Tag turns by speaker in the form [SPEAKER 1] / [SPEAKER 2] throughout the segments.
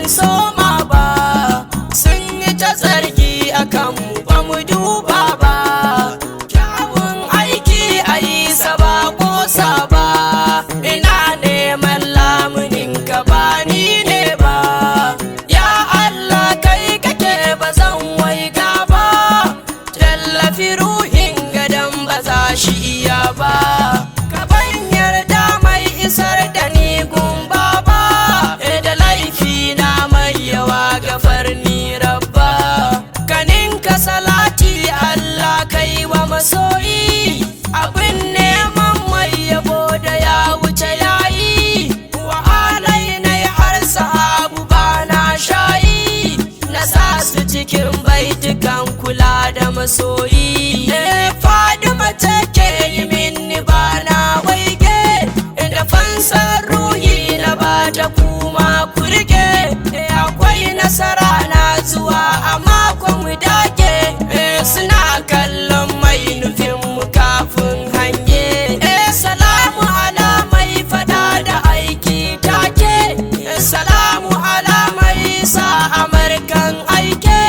[SPEAKER 1] soma ba, sun yi ta zargi akan mu ba mu duba ba. Kyawun aiki a yi sa ba kosa ba, ina neman lamunin ka ba ni ne ba. Ya Allah kai kake ba zan waiga ba, tallafi ruhin gadon ba za shi iya ba. Ka ban yarda mai isar da ni gumba ba, da laifi na mai yawa gafar ni rabba. Kaninka salati Allah kai wa masoyi, abin neman mai yabo da ya wuce yayi. Wa alai na har sahabu ba na shayi, na sa su cikin baitukan kula da masoyi. Fadima take yi minni ba na waige, da fansar ruhi na ba ta kuma kurge. Akwai nasara na zuwa a makon mu dage, suna kallon mai nufin mu kafin hange. Salamu ala mai fada da aiki take, salamu ala mai sa amurkan aike.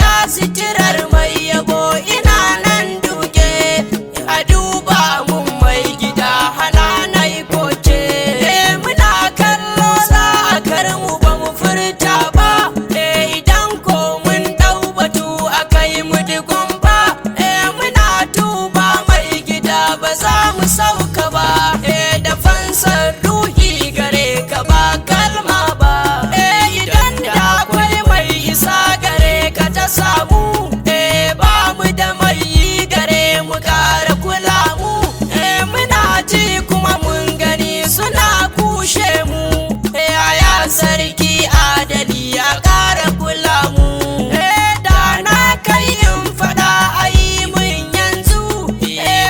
[SPEAKER 1] Ya sitirar mai yabo ina nan duke, a duba mun mai gida hana nai koke. Muna kallo za a kar mu ba mu furta ba, idan ko mun dau batu a kai mu digun ba. Muna tuba mai gida ba za mu sauka ba, da fansar ruhi gare ka ba kalma ba. Idan da akwai mai isa gare ka ta samu, ba mu da mai yi gare mu kara kula mu. Muna ji kuma mun gani suna kushe mu, ya sarki adali ya kara kula mu. Da na kai in fada a yi mun yanzu,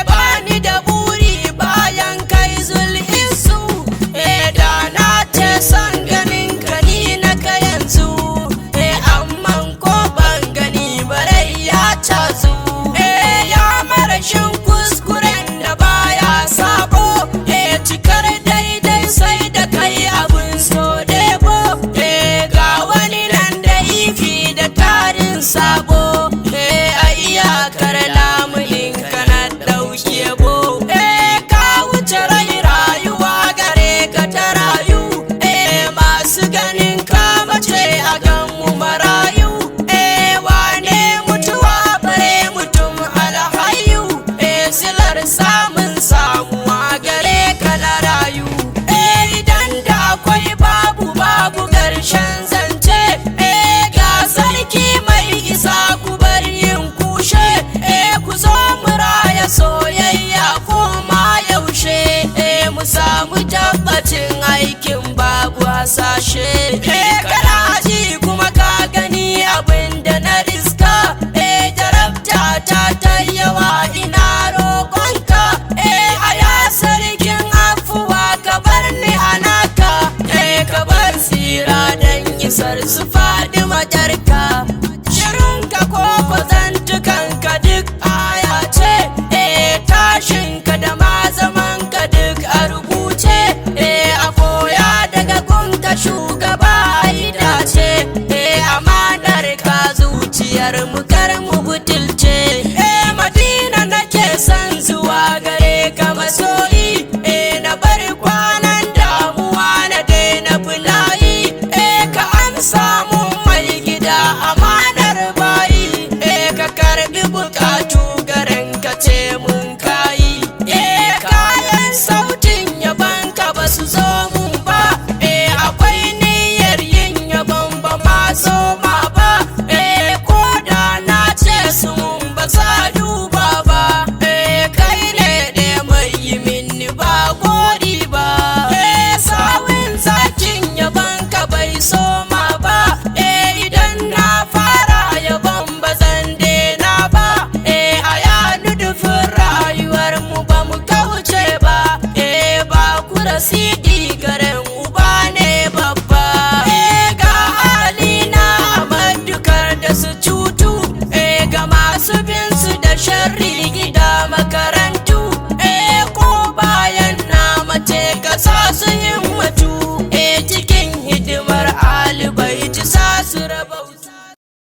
[SPEAKER 1] ba ni da buri bayan kai zulhisu. Da na ce son ganin ka ni na ka yanzu, amman ko ban gani barai ya cazu. Ya marashin kuskuren da baya sabo, cikar daidai sai da kai abun so debo. Ga wani nan da ifi da tarin sabo, a iyakar lamunin ka na ɗauki yabo. Ka wuce rai rayuwa gare ka ta rayu, masu ganin ka mace a gan mu marayu. Wane mutuwa bare mutum alhayu, silar samun sa